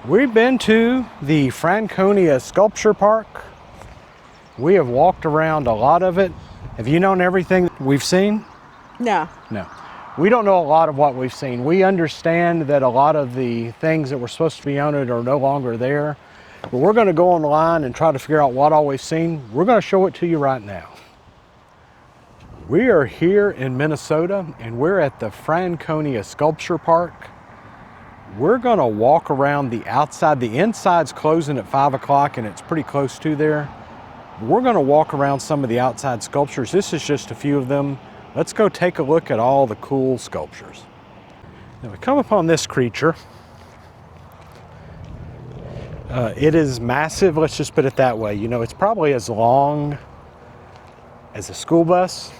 We've been to the Franconia Sculpture Park. We have walked around a lot of it. Have you known everything we've seen? No. No. We don't know a lot of what we've seen. We understand that a lot of the things that were supposed to be on it are no longer there. But we're going to go online and try to figure out what all we've seen. We're going to show it to you right now. We are here in Minnesota and we're at the Franconia Sculpture Park. We're going to walk around the outside. The inside's closing at 5 o'clock and it's pretty close to there. We're going to walk around some of the outside sculptures. This is just a few of them. Let's go take a look at all the cool sculptures. Now we come upon this creature. It is massive, let's just put it that way. You know, it's probably as long as a school bus.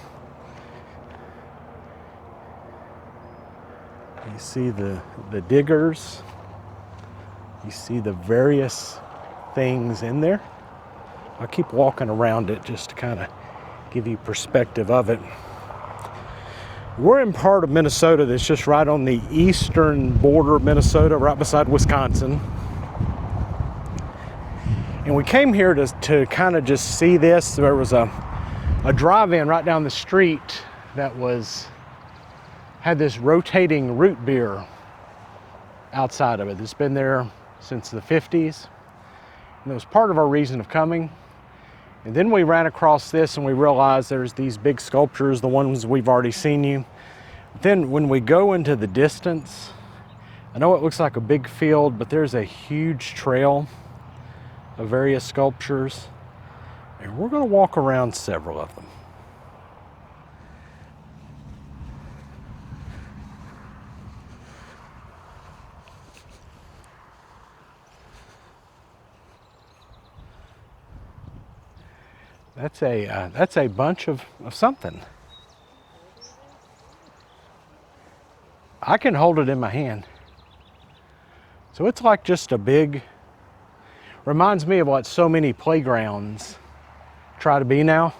You see the diggers. You see the various things in there. I'll keep walking around it just to kind of give you perspective of it. We're in part of Minnesota that's just right on the eastern border of Minnesota, right beside Wisconsin. And we came here to kind of just see this. There was a drive-in right down the street that had this rotating root beer outside of it. It's been there since the 50s. And it was part of our reason of coming. And then we ran across this and we realized there's these big sculptures, the ones we've already seen you. Then when we go into the distance, I know it looks like a big field, but there's a huge trail of various sculptures. And we're going to walk around several of them. That's a bunch of something. I can hold it in my hand. So it's like just a big, reminds me of what so many playgrounds try to be now.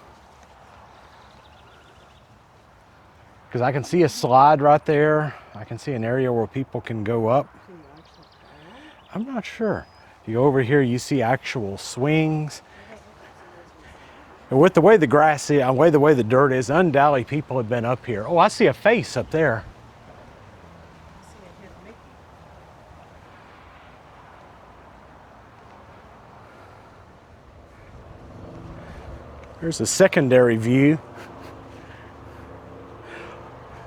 Because I can see a slide right there. I can see an area where people can go up. I'm not sure. You go over here, you see actual swings. And with the way the grass is, the way the dirt is, undoubtedly people have been up here. Oh, I see a face up there. There's a secondary view.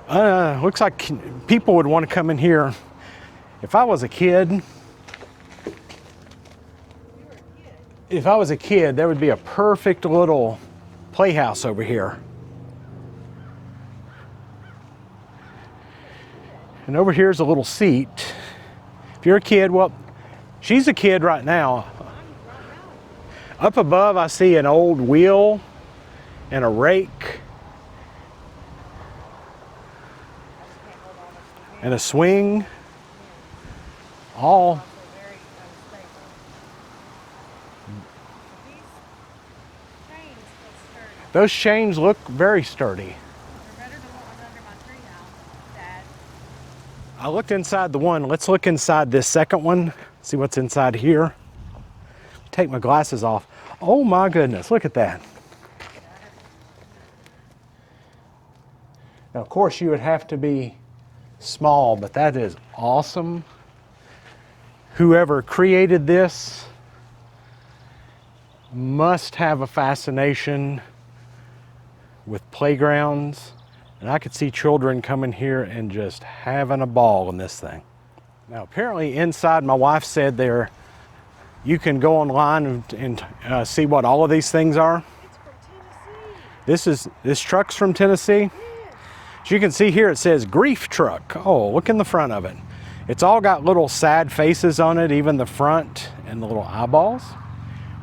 Looks like people would want to come in here. If I was a kid, there would be a perfect little playhouse over here. And over here's a little seat. If you're a kid, well, she's a kid right now. Up above, I see an old wheel and a rake and a swing. All those chains look very sturdy. They're better than what was under my treehouse, Dad. I looked inside the one. Let's look inside this second one. See what's inside here. Take my glasses off. Oh my goodness, look at that. Now, of course, you would have to be small, but that is awesome. Whoever created this must have a fascination with playgrounds. And I could see children coming here and just having a ball in this thing. Now, apparently inside, my wife said you can go online and see what all of these things are. It's from Tennessee. This truck's from Tennessee. Yeah. As you can see here, it says grief truck. Oh, look in the front of it. It's all got little sad faces on it, even the front and the little eyeballs.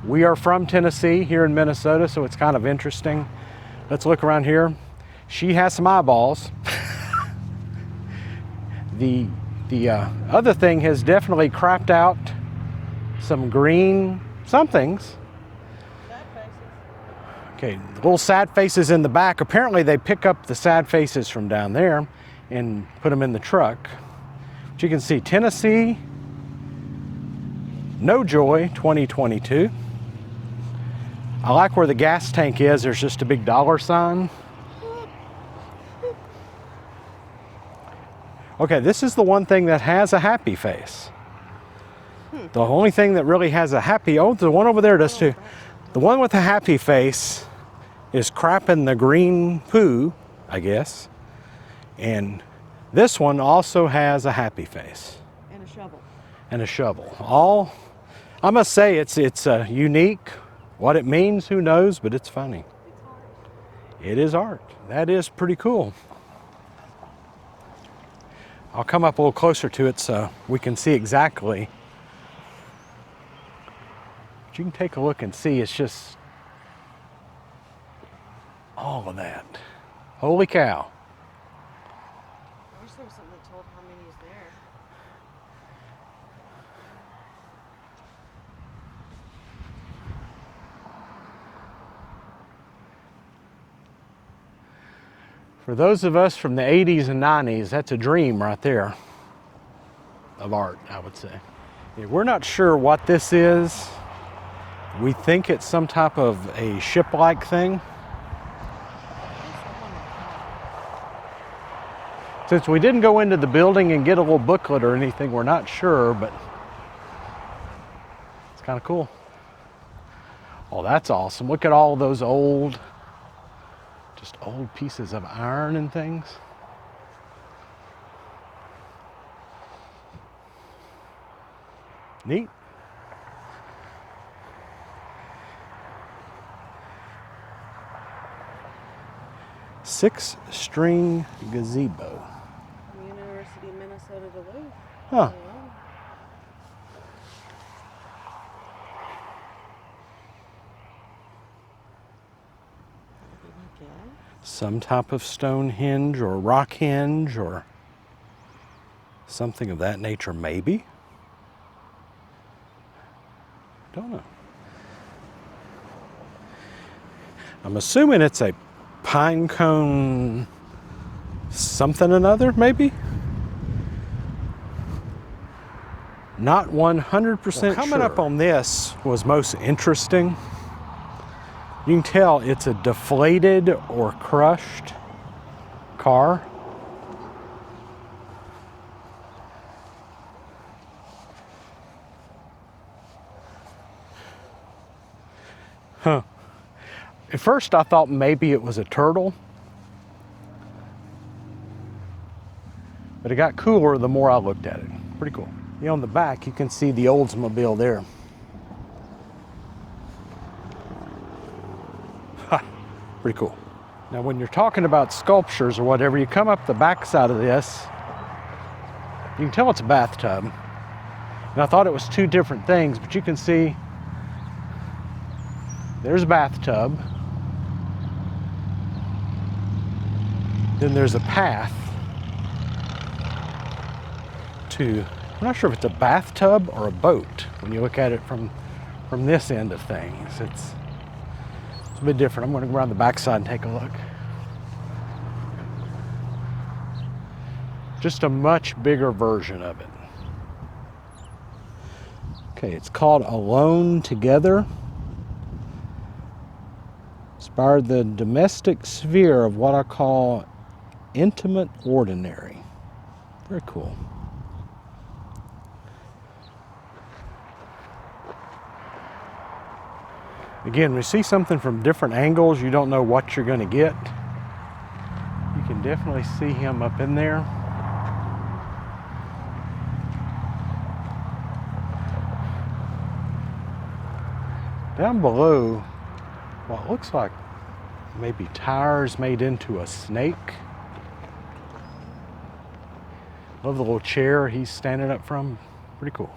We are from Tennessee here in Minnesota, so it's kind of interesting. Let's look around here. She has some eyeballs. The other thing has definitely crapped out some green somethings. Sad faces. Okay, the little sad faces in the back. Apparently they pick up the sad faces from down there and put them in the truck. But you can see Tennessee, No Joy 2022. I like where the gas tank is. There's just a big dollar sign. Okay, this is the one thing that has a happy face. The only thing that really has a happy, oh, the one over there does too. The one with the happy face is crapping the green poo, I guess. And this one also has a happy face. And a shovel. And a shovel. All, I must say, it's unique. What it means, who knows, but it's funny. It's art. It is art. That is pretty cool. I'll come up a little closer to it so we can see exactly. But you can take a look and see, it's just all of that. Holy cow. I wish there was something that told how many is there. For those of us from the 80s and 90s, that's a dream right there of art, I would say. Yeah, we're not sure what this is. We think it's some type of a ship-like thing. Since we didn't go into the building and get a little booklet or anything, we're not sure, but it's kind of cool. Oh, that's awesome. Look at all those old, just old pieces of iron and things. Neat. Six-string gazebo. University of Minnesota Duluth. Huh. Some type of stone hinge or rock hinge or something of that nature, maybe. Don't know. I'm assuming it's a pine cone something another, maybe? Not 100% sure. Coming up on this was most interesting. You can tell it's a deflated or crushed car. Huh. At first I thought maybe it was a turtle, but it got cooler the more I looked at it. Pretty cool. Yeah, on the back you can see the Oldsmobile there. Ha, pretty cool. Now when you're talking about sculptures or whatever, you come up the back side of this, you can tell it's a bathtub. And I thought it was two different things, but you can see there's a bathtub. Then there's a path to, I'm not sure if it's a bathtub or a boat when you look at it from this end of things. It's a bit different. I'm going to go around the backside and take a look. Just a much bigger version of it. Okay, it's called Alone Together. Inspired the domestic sphere of what I call intimate ordinary. Very cool. Again, when you see something from different angles, you don't know what you're going to get. You can definitely see him up in there. Down below, what looks like maybe tires made into a snake. Love the little chair he's standing up from. Pretty cool.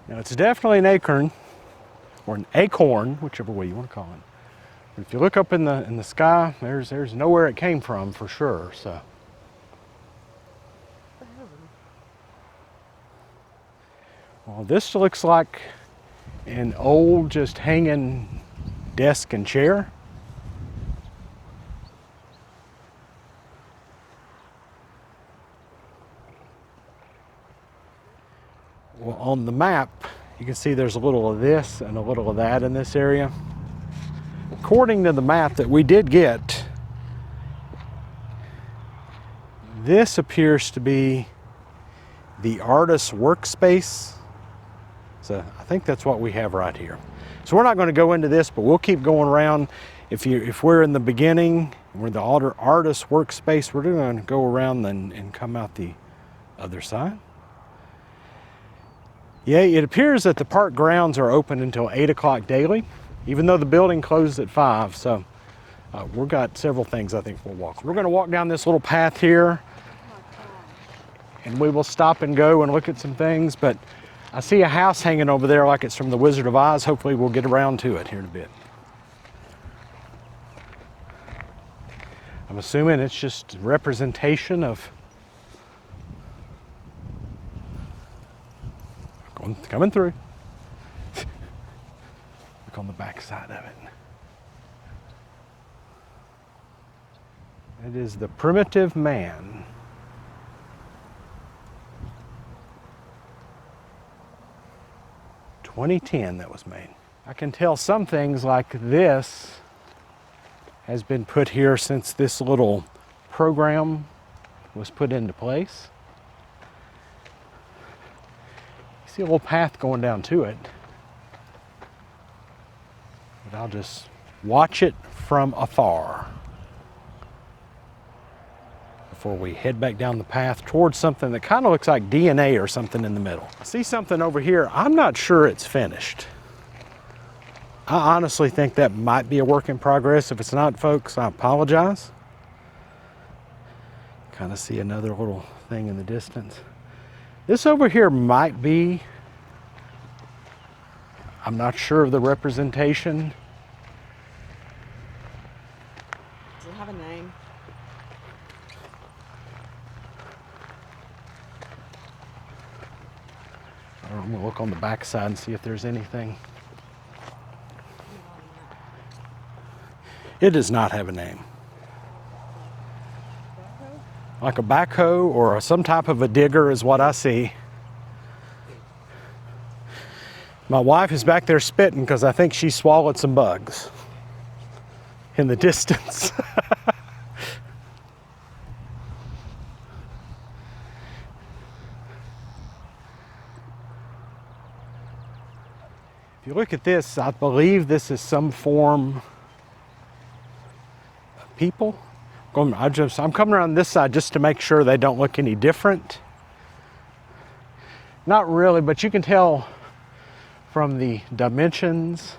Now it's definitely an acorn, or an acorn, whichever way you want to call it. But if you look up in the sky, there's nowhere it came from for sure. So. Well, this looks like an old, just hanging desk and chair. Well, on the map, you can see there's a little of this and a little of that in this area. According to the map that we did get, this appears to be the artist's workspace. So I think that's what we have right here. So we're not going to go into this, but we'll keep going around. If we're in the beginning, we're in the artist's workspace, we're going to go around and come out the other side. Yeah, it appears that the park grounds are open until 8 o'clock daily, even though the building closed at 5. So we've got several things I think we'll walk. We're going to walk down this little path here, and we will stop and go and look at some things. But I see a house hanging over there like it's from the Wizard of Oz. Hopefully we'll get around to it here in a bit. I'm assuming it's just a representation of coming through. Look on the back side of it. It is the Primitive Man. (2010) that was made. I can tell some things like this has been put here since this little program was put into place. You see a little path going down to it. But I'll just watch it from afar before we head back down the path towards something that kind of looks like DNA or something in the middle. I see something over here. I'm not sure it's finished. I honestly think that might be a work in progress. If it's not, folks, I apologize. Kind of see another little thing in the distance. This over here might be, I'm not sure of the representation. Does it have a name? I'm gonna look on the back side and see if there's anything. It does not have a name. Like a backhoe or some type of a digger is what I see. My wife is back there spitting because I think she swallowed some bugs in the distance. If you look at this, I believe this is some form of people. I'm coming around this side just to make sure they don't look any different. Not really, but you can tell from the dimensions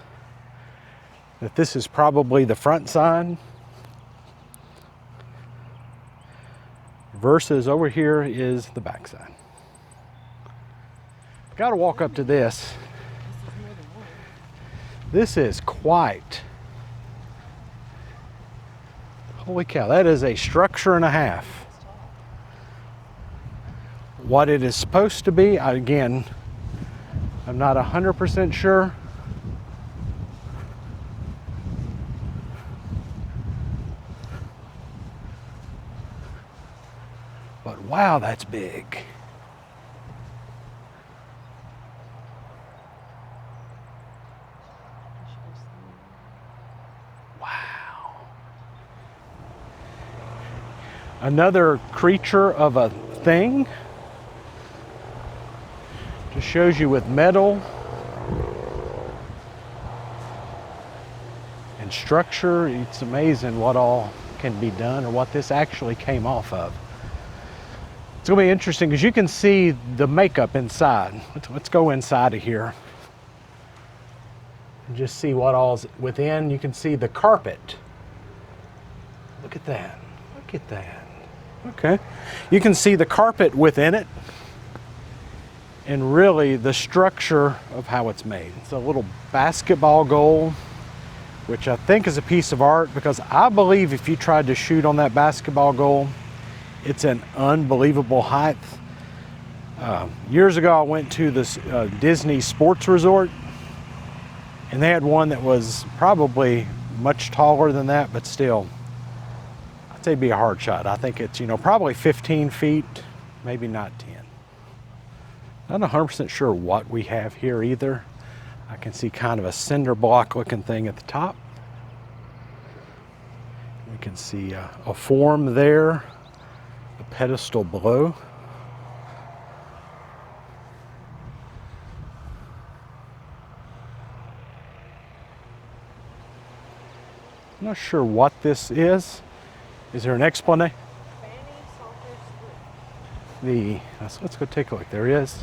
that this is probably the front side versus over here is the back side. Got to walk up to this. This is quite, holy cow, that is a structure and a half. What it is supposed to be, again, I'm not 100% sure. But wow, that's big. Wow. Another creature of a thing. Just shows you with metal and structure. It's amazing what all can be done or what this actually came off of. It's gonna be interesting because you can see the makeup inside. Let's go inside of here and just see what all's within. You can see the carpet. Look at that. Look at that. Okay. You can see the carpet within it and really the structure of how it's made. It's a little basketball goal, which I think is a piece of art because I believe if you tried to shoot on that basketball goal, it's an unbelievable height. Years ago, I went to this Disney sports resort, and they had one that was probably much taller than that, but still, I'd say it'd be a hard shot. I think it's, probably 15 feet, maybe not 10. Not 100% sure what we have here either. I can see kind of a cinder block looking thing at the top. We can see a form there, a pedestal below. I'm not sure what this is. Is there an explanation? Let's go take a look. There he is.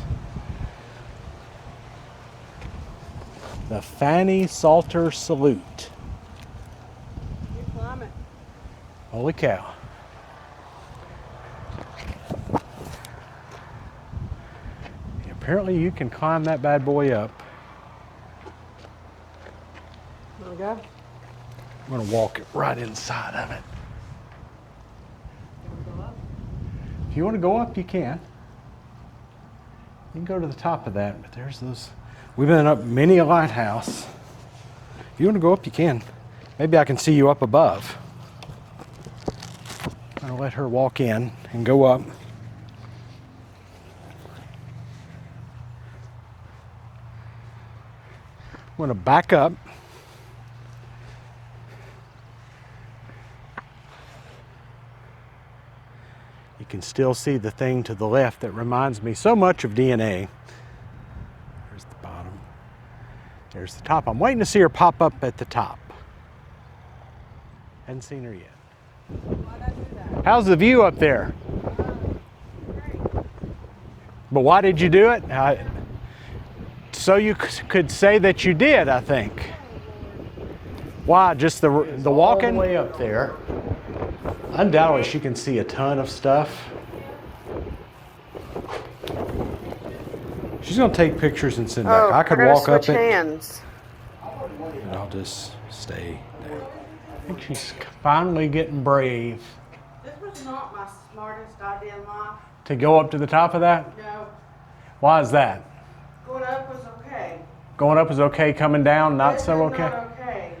The Fanny Salter Salute. You climb it. Holy cow. Apparently you can climb that bad boy up. Wanna go? I'm gonna walk it right inside of it. You wanna go up? If you want to go up, you can. You can go to the top of that, but there's those. We've been up many a lighthouse. If you want to go up, you can. Maybe I can see you up above. I'm gonna let her walk in and go up. I'm gonna back up. You can still see the thing to the left that reminds me so much of DNA. There's the bottom. There's the top. I'm waiting to see her pop up at the top. Hadn't seen her yet. Why'd I do that? How's the view up there? Great. But why did you do it? So you could say that you did, I think. Why? Just the walking? All the way up there. Undoubtedly, she can see a ton of stuff. She's going to take pictures and send back. I could walk up it. Hands. And I'll just stay there. I think she's finally getting brave. This was not my smartest idea in life. To go up to the top of that? No. Why is that? Going up was okay. Going up is okay, coming down not This so is okay? Not okay.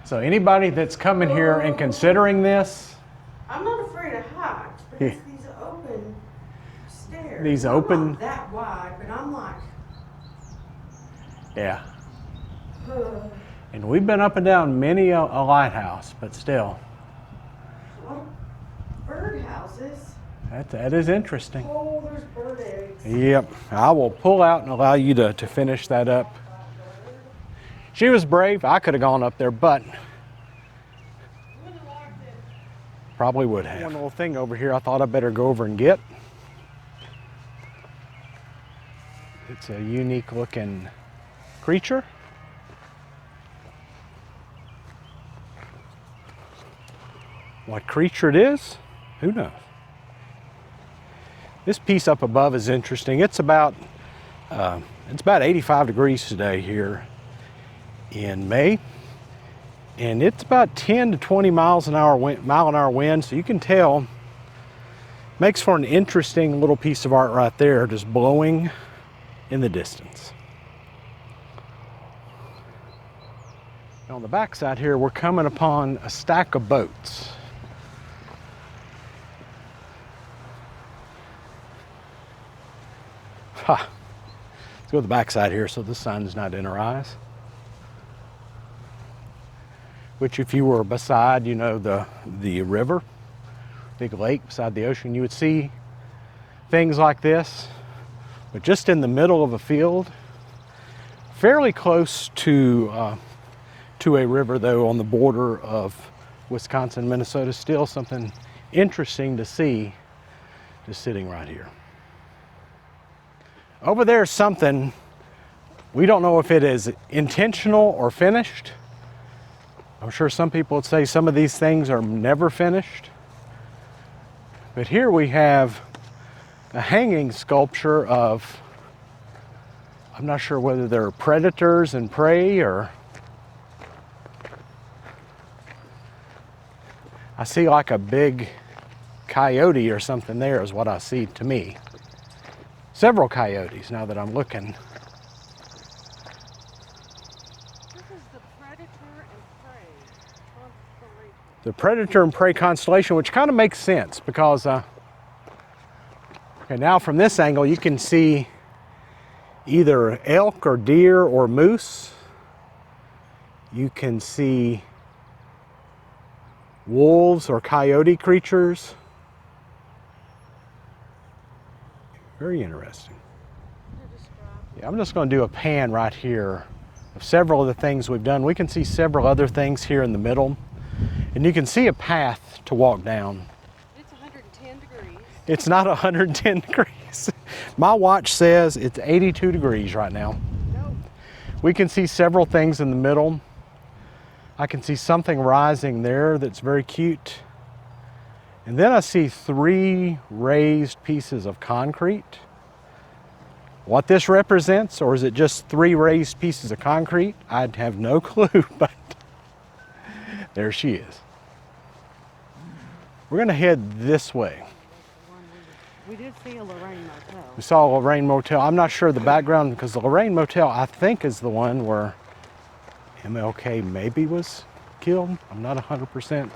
So anybody that's coming here and considering this, I'm not afraid of heights, but Yeah. it's these open stairs. These I'm open- not that wide, but I'm like, yeah. ugh. And we've been up and down many a lighthouse, but still, A lot of bird houses. that is interesting. Oh, there's bird eggs. Yep, I will pull out and allow you to finish that up. She was brave. I could have gone up there, but probably would have. One little thing over here I thought I better go over and get. It's a unique looking creature. What creature it is, who knows? This piece up above is interesting. It's about 85 degrees today here in May, and it's about 10 to 20 mile an hour wind. So you can tell, makes for an interesting little piece of art right there, just blowing in the distance. On the back side here, we're coming upon a stack of boats. Ha. Let's go to the back side here so the sun's not in our eyes. Which if you were beside, the river, big lake beside the ocean, you would see things like this. But just in the middle of a field, fairly close to a river though, on the border of Wisconsin, Minnesota, still something interesting to see just sitting right here. Over there's something, we don't know if it is intentional or finished. I'm sure some people would say some of these things are never finished. But here we have a hanging sculpture of, I'm not sure whether they're predators and prey or, I see like a big coyote or something there is what I see to me. Several coyotes now that I'm looking. This is the predator and prey constellation. The predator and prey constellation, which kind of makes sense because, okay, now from this angle you can see either elk or deer or moose. You can see wolves or coyote creatures. Very interesting. Yeah, I'm just going to do a pan right here of several of the things we've done. We can see several other things here in the middle, and you can see a path to walk down. It's 110 degrees. It's not 110 degrees. My watch says it's 82 degrees right now. Nope. We can see several things in the middle. I can see something rising there that's very cute. And then I see 3 raised pieces of concrete. What this represents, or is it just 3 raised pieces of concrete? I'd have no clue, but there she is. We're gonna head this way. We did see a Lorraine Motel. We saw a Lorraine Motel. I'm not sure the background, because the Lorraine Motel, I think, is the one where MLK maybe was killed. I'm not 100%.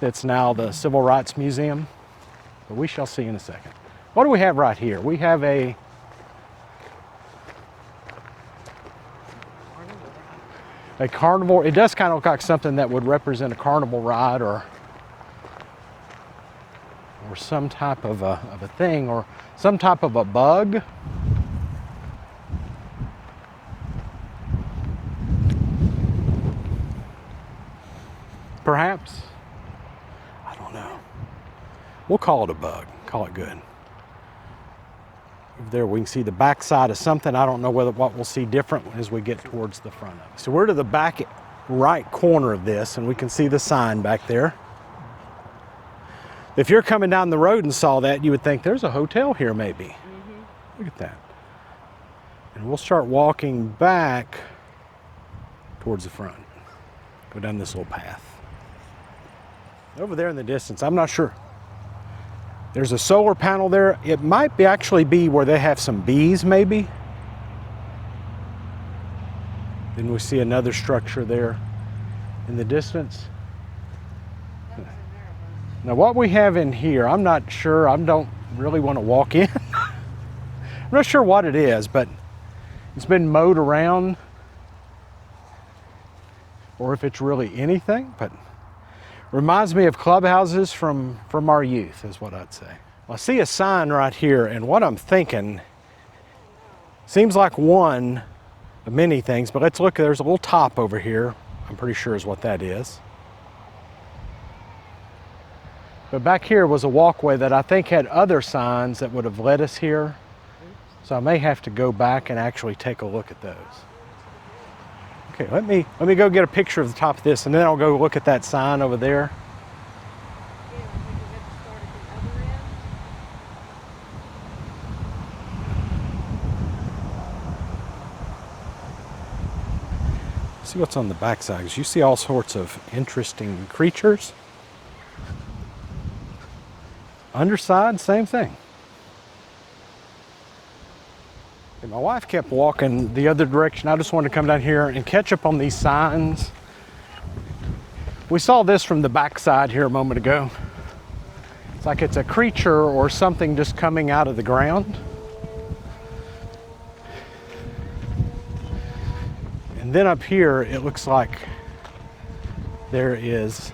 It's now the Civil Rights Museum, but we shall see in a second. What do we have right here? We have a carnival. It does kind of look like something that would represent a carnival ride, or some type of a thing, or some type of a bug. Perhaps. I don't know. We'll call it a bug. Call it good. Over there we can see the back side of something. I don't know what we'll see different as we get towards the front of it. So we're to the back right corner of this, and we can see the sign back there. If you're coming down the road and saw that, you would think there's a hotel here maybe. Mm-hmm. Look at that. And we'll start walking back towards the front. Go down this little path. Over there in the distance, I'm not sure. There's a solar panel there. It might actually be where they have some bees maybe. Then we see another structure there in the distance. Now what we have in here, I'm not sure. I don't really want to walk in. I'm not sure what it is, but it's been mowed around, or if it's really anything, but reminds me of clubhouses from our youth, is what I'd say. Well, I see a sign right here, and what I'm thinking seems like one of many things, but let's look. There's a little top over here. I'm pretty sure is what that is. But back here was a walkway that I think had other signs that would have led us here. So I may have to go back and actually take a look at those. Okay, let me go get a picture of the top of this, and then I'll go look at that sign over there. See what's on the backside, because you see all sorts of interesting creatures. Underside, same thing. And my wife kept walking the other direction. I just wanted to come down here and catch up on these signs. We saw this from the backside here a moment ago. It's like it's a creature or something just coming out of the ground. And then up here, it looks like there is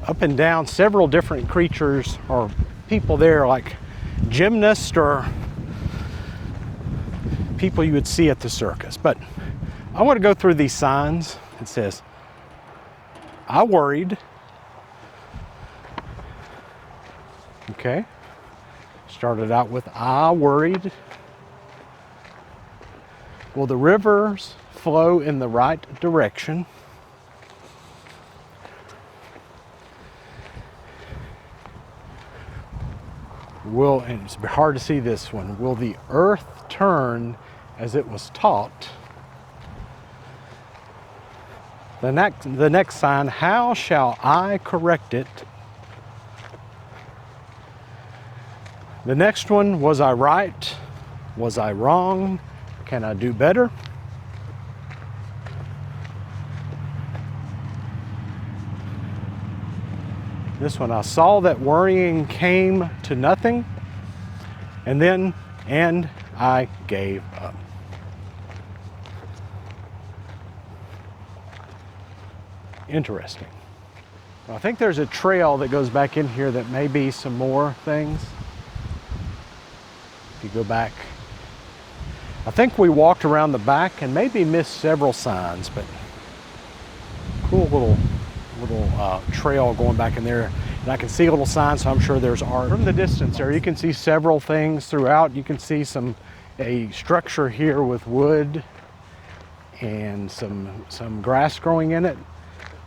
up and down several different creatures or people there, like gymnasts or people you would see at the circus. But I want to go through these signs. It says, I worried. Okay. Started out with I worried. Will the rivers flow in the right direction? And it's hard to see this one, will the earth turn as it was taught? The next sign, how shall I correct it? The next one, was I right? Was I wrong? Can I do better? This one, I saw that worrying came to nothing. And then and I gave up. Interesting. Well, I think there's a trail that goes back in here that may be some more things. If you go back, I think we walked around the back and maybe missed several signs, but cool little trail going back in there. And I can see little signs, so I'm sure there's art. From the distance there, you can see several things throughout. You can see a structure here with wood and some grass growing in it.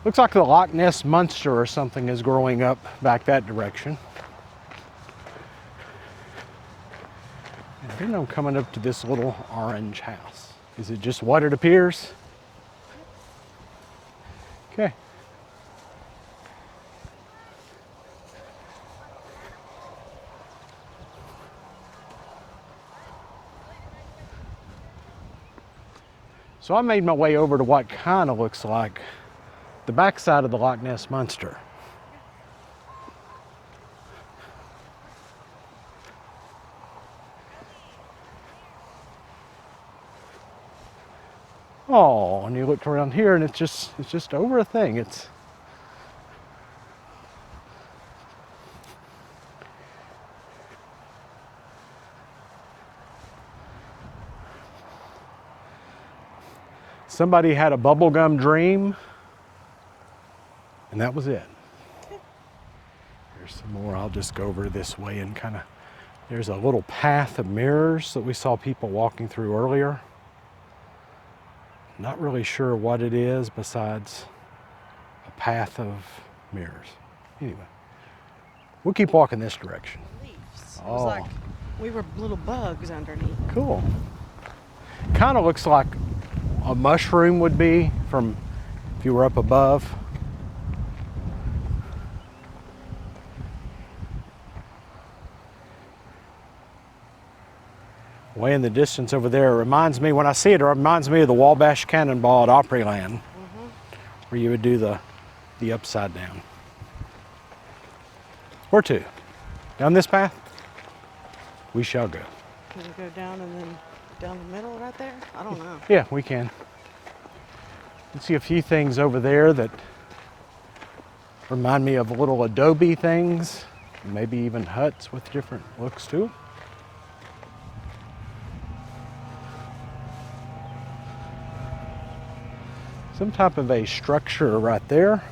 Looks like the Loch Ness Monster or something is growing up back that direction. And then I'm coming up to this little orange house. Is it just what it appears? Okay. So I made my way over to what kind of looks like the backside of the Loch Ness Monster. Oh, and you look around here and it's just over a thing. It's somebody had a bubblegum dream, and that was it. There's some more. I'll just go over this way and kind of, there's a little path of mirrors that we saw people walking through earlier. Not really sure what it is besides a path of mirrors. Anyway, we'll keep walking this direction. Leaves. It was like we were little bugs underneath. Cool. Kind of looks like a mushroom would be from if you were up above. Way in the distance over there, it reminds me, when I see it, it reminds me of the Wabash Cannonball at Opryland, where you would do the upside down. Where to? Down this path? We shall go. Can we go down and then down the middle right there? I don't know. Yeah, we can. You see a few things over there that remind me of little adobe things, maybe even huts with different looks to them. Some type of a structure right there.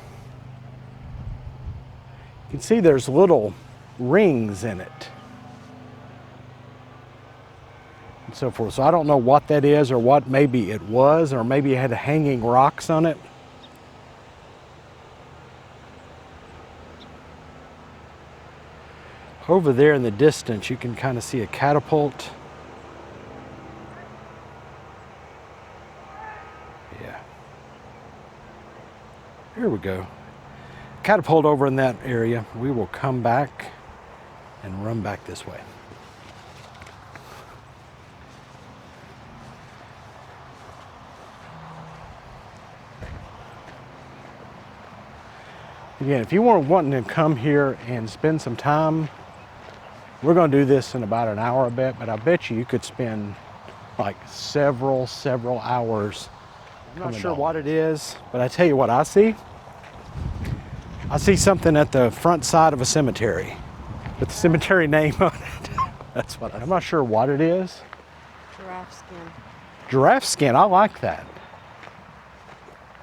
You can see there's little rings in it and so forth. So I don't know what that is or what maybe it was, or maybe it had hanging rocks on it. Over there in the distance, you can kind of see a catapult. Here we go. Catapult over in that area. We will come back and run back this way. Again, if you were wanting to come here and spend some time, we're going to do this in about an hour, I bet, but I bet you could spend like several hours. I'm not sure what it is, but I tell you what I see. I see something at the front side of a cemetery with the cemetery name on it. That's what I'm not sure what it is. Giraffe skin. Giraffe skin, I like that.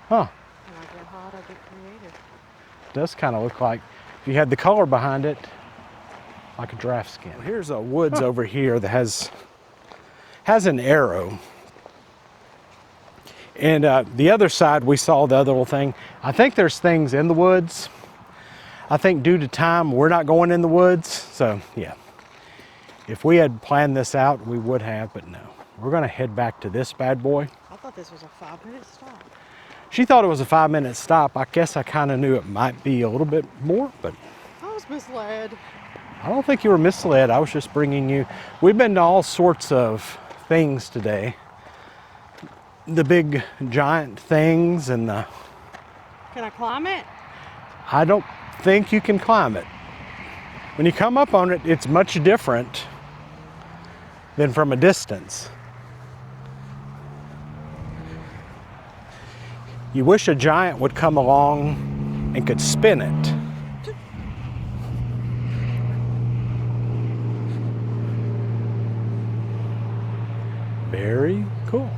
Huh. When I get hot, I get creative. It does kind of look like, if you had the color behind it, like a giraffe skin. Here's a woods over here that has an arrow. And the other side, we saw the other little thing. I think there's things in the woods. I think due to time, we're not going in the woods. So yeah, if we had planned this out, we would have, but no. We're gonna head back to this bad boy. I thought this was a 5-minute stop. She thought it was a 5-minute stop. I guess I kind of knew it might be a little bit more, but I was misled. I don't think you were misled. I was just bringing you, we've been to all sorts of things today. The big giant things and the... Can I climb it? I don't think you can climb it. When you come up on it, it's much different than from a distance. You wish a giant would come along and could spin it. Very cool.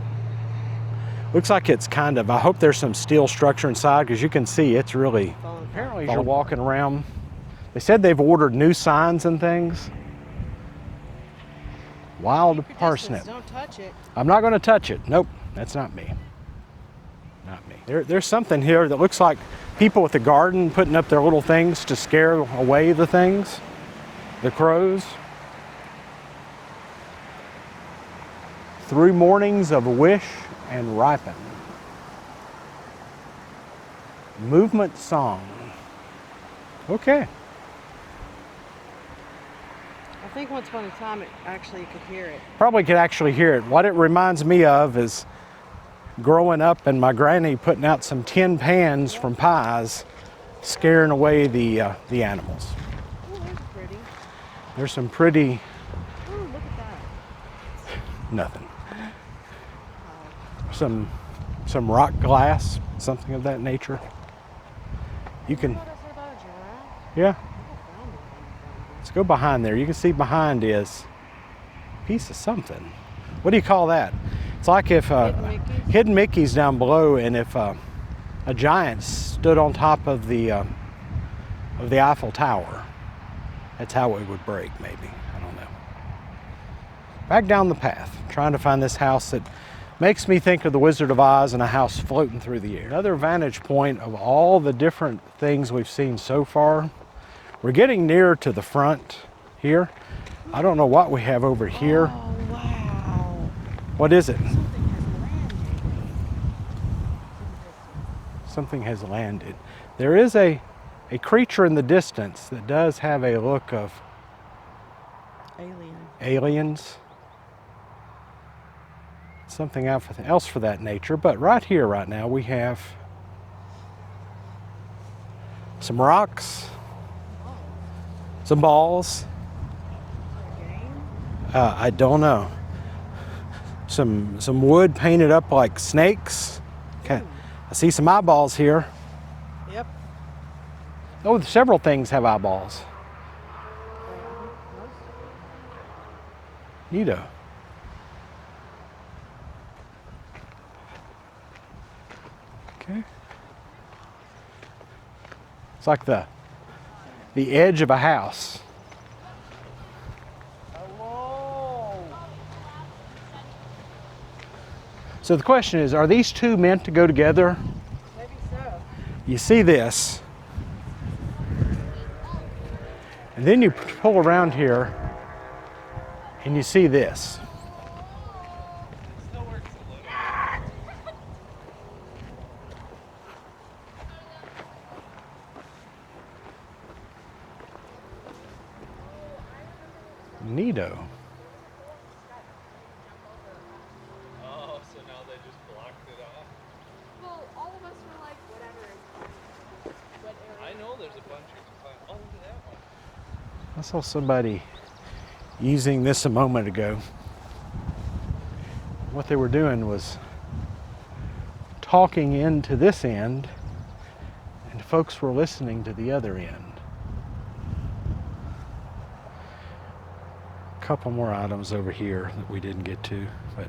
Looks like it's kind of, I hope there's some steel structure inside because you can see it's really, apparently as you're walking around, they said they've ordered new signs and things. Wild parsnip. Don't touch it. I'm not going to touch it. Nope, that's not me. Not me. There's something here that looks like people with the garden putting up their little things to scare away the things, the crows. 3 mornings of wish and ripen. Movement song. Okay. I think once upon a time, you could hear it. Probably could actually hear it. What it reminds me of is growing up and my granny putting out some tin pans from pies, scaring away the animals. Oh, there's pretty. There's some pretty. Oh, look at that. Nothing. Some rock glass, something of that nature. You can. What I said about a giraffe? Yeah. I found it. Let's go behind there. You can see behind is a piece of something. What do you call that? It's like if hidden Mickey's down below, and if a giant stood on top of the Eiffel Tower, that's how it would break. Maybe, I don't know. Back down the path, trying to find this house that makes me think of the Wizard of Oz and a house floating through the air. Another vantage point of all the different things we've seen so far. We're getting near to the front here. I don't know what we have over here. Oh, wow. What is it? Something has landed. Something has landed. There is a creature in the distance that does have a look of aliens. Something else for that nature. But right here, right now, we have some rocks, some balls. I don't know. Some wood painted up like snakes. Okay, I see some eyeballs here. Yep. Oh, several things have eyeballs. Neato. Okay. It's like the edge of a house. Hello. So the question is, are these two meant to go together? Maybe so. You see this, and then you pull around here, and you see this. Neato. Oh, so now they just blocked it off? Well, all of us were like, whatever. What area? I know there's a bunch you can find. Oh, look at that one. I saw somebody using this a moment ago. What they were doing was talking into this end, and folks were listening to the other end. Couple more items over here that we didn't get to, but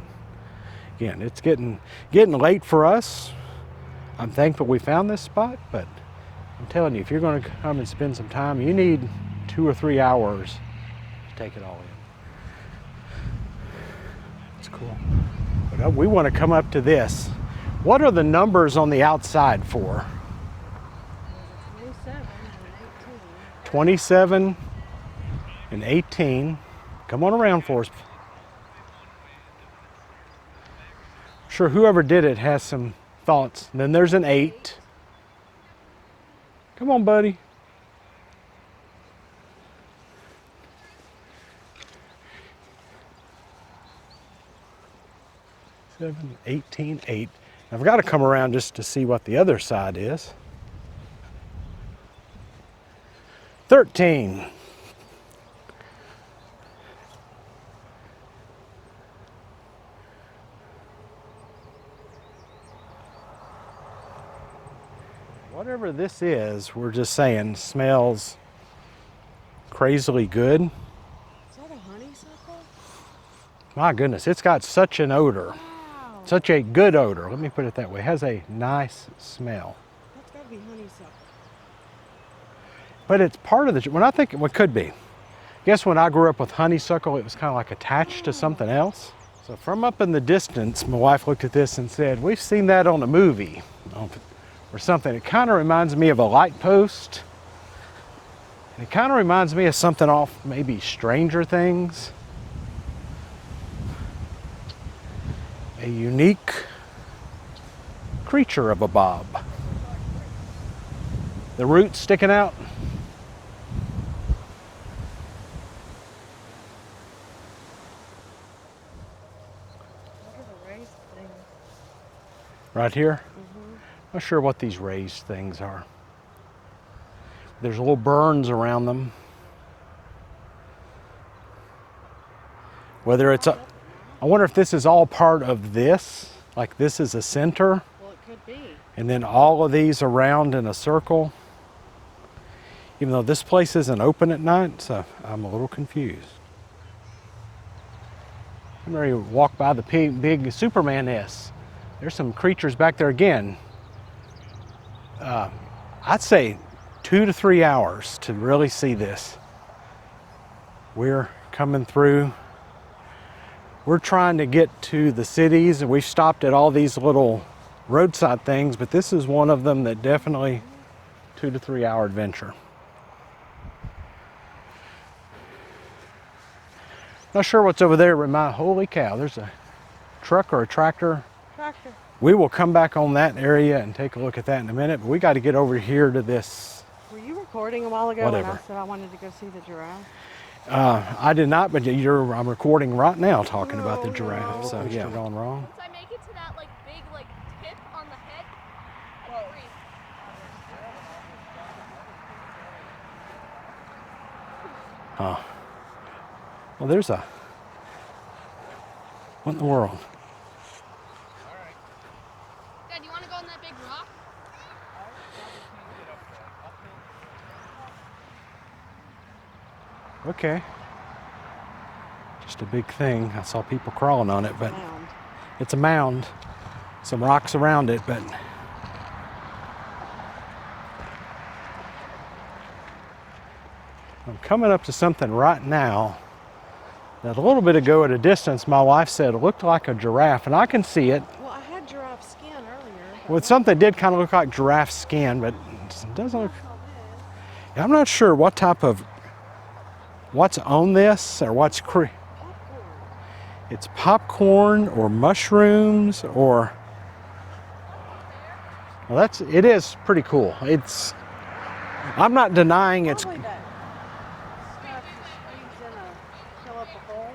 again, it's getting late for us. I'm thankful we found this spot, but I'm telling you, if you're going to come and spend some time, you need 2 or 3 hours to take it all in. It's cool. But we want to come up to this. What are the numbers on the outside for? 27 and 18. 27 and 18. Come on around for us. Sure, whoever did it has some thoughts. And then there's an 8. Come on, buddy. Seven, 18, 8. I've got to come around just to see what the other side is. 13. Whatever this is, we're just saying smells crazily good. Is that a honeysuckle? My goodness, it's got such an odor. Wow. Such a good odor. Let me put it that way. It has a nice smell. That's got to be honeysuckle. But it's part of the, when I think it could be. I guess when I grew up with honeysuckle, it was kind of like attached to something else. So from up in the distance, my wife looked at this and said, we've seen that on a movie or something. It kind of reminds me of a light post. And it kind of reminds me of something off maybe Stranger Things. A unique creature of a bob. The roots sticking out. Look at the raised things. Right here. Not sure what these raised things are. There's little burns around them. Whether it's a, I wonder if this is all part of this, like this is a center, Well, it could be. and then all of these around in a circle. Even though this place isn't open at night, so I'm a little confused. I'm ready to walk by the big Superman nest. There's some creatures back there again. I'd say 2 to 3 hours to really see this. We're coming through. We're trying to get to the cities, and we've stopped at all these little roadside things, but this is one of them that definitely 2 to 3 hour adventure. Not sure what's over there, but holy cow, there's a truck or a tractor. Tractor. We will come back on that area and take a look at that in a minute, but we got to get over here to this. Were you recording a while ago Whatever. when I said I wanted to go see the giraffe? I did not, but I'm recording right now talking about the giraffe, no. so yeah, gone wrong. Once I make it to that like big like tip on the head, I can breathe. Well, there's a, what in the world? Dad, you want to go on that big rock? Okay. Just a big thing. I saw people crawling on it, but Mound. it's a mound. Some rocks around it, but I'm coming up to something right now that a little bit ago at a distance my wife said it looked like a giraffe, and I can see it. Well, I had giraffe skin earlier. Well, something did kind of look like giraffe skin, but it doesn't look. I'm not sure what type of, what's on this or what's it's popcorn or mushrooms or, well, it is pretty cool. I'm not denying it's, Probably that stuff that squeezed in a fill up a hole.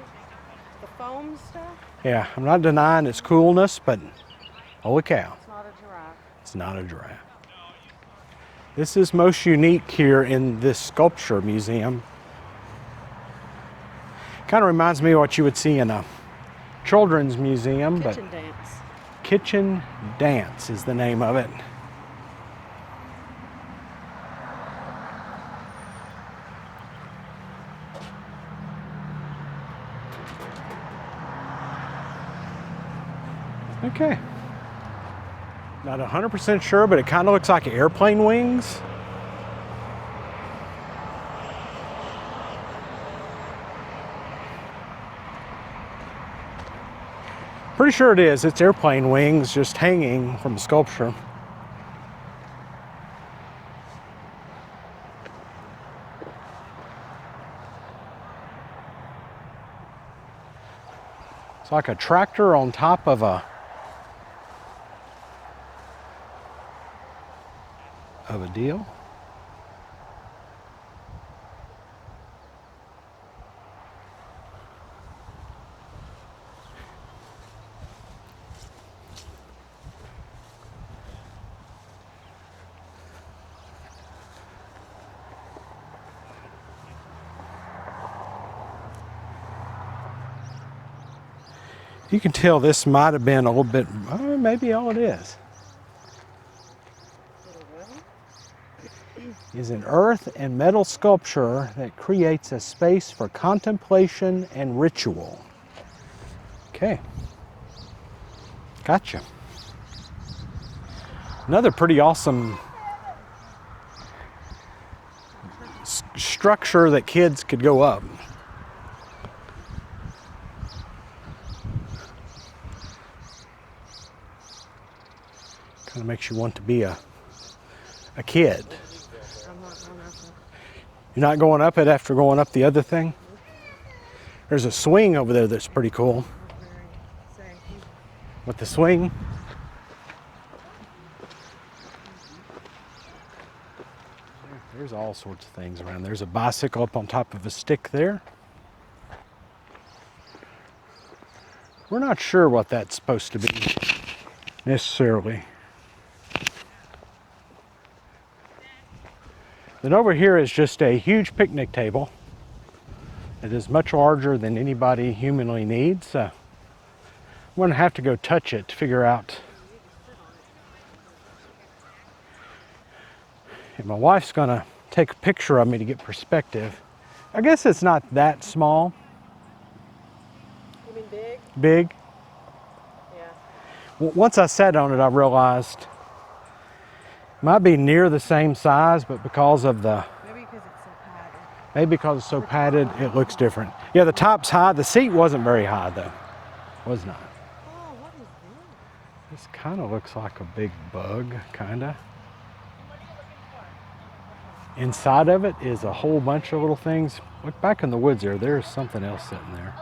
The foam stuff. yeah, I'm not denying its coolness, but holy cow, It's not a giraffe. it's not a giraffe. This is most unique here in this sculpture museum. Kind of reminds me of what you would see in a children's museum, Kitchen but dance. Kitchen Dance is the name of it. Okay. Not 100% sure, but it kind of looks like airplane wings. Pretty sure it is. It's airplane wings just hanging from the sculpture. It's like a tractor on top of a deal. You can tell this might have been a little bit, maybe all it is. Is it really? is an earth and metal sculpture that creates a space for contemplation and ritual. Okay. Gotcha. Another pretty awesome structure that kids could go up. Kind of makes you want to be a kid. I'm not going up there. You're not going up it after going up the other thing? There's a swing over there that's pretty cool. Not very safe. With the swing. There's all sorts of things around. There's a bicycle up on top of a stick there. We're not sure what that's supposed to be necessarily. Then over here is just a huge picnic table. It is much larger than anybody humanly needs. I'm going to have to go touch it to figure out. And my wife's going to take a picture of me to get perspective. I guess it's not that small. You mean big? Big. Yeah. Once I sat on it, I realized it might be near the same size, but because of the Maybe because it's so padded. it looks different. Yeah, the top's high. The seat wasn't very high though. Was not. Oh, what is this? This kind of looks like a big bug, kinda. Inside of it is a whole bunch of little things. Look back in the woods there. There's something else sitting there.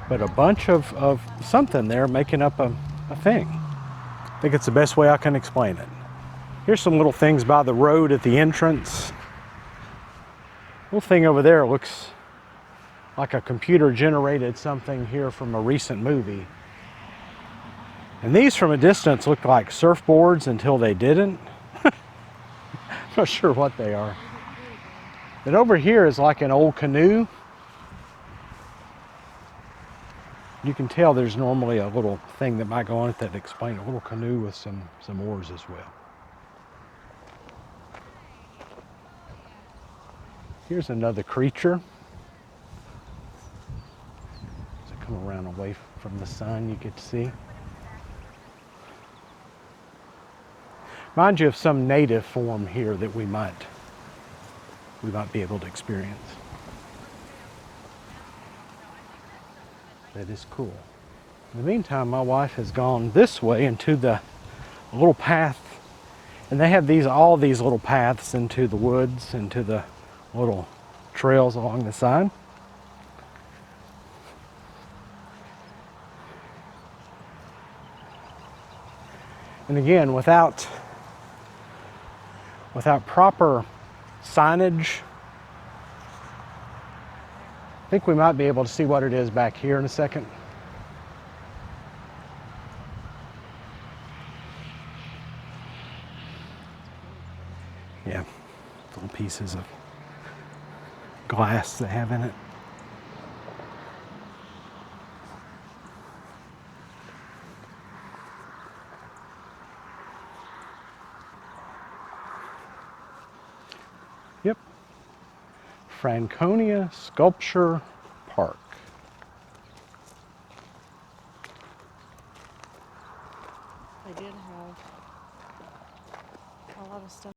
But a bunch of something there making up a thing. I think it's the best way I can explain it. Here's some little things by the road at the entrance. Little thing over there looks like a computer generated something here from a recent movie. And these from a distance look like surfboards until they didn't. Not sure what they are. But over here is like an old canoe. You can tell there's normally a little thing that might go on it that explains a little canoe with some oars as well. Here's another creature. So come around away from the sun, you get to see. Mind you of some native form here that we might be able to experience. That is cool. In the meantime, my wife has gone this way into the little path, and they have all these little paths into the woods, into the little trails along the side. And again, without proper signage, I think we might be able to see what it is back here in a second. Yeah, little pieces of glass they have in it. Yep. Franconia Sculpture Park. They did have a lot of stuff.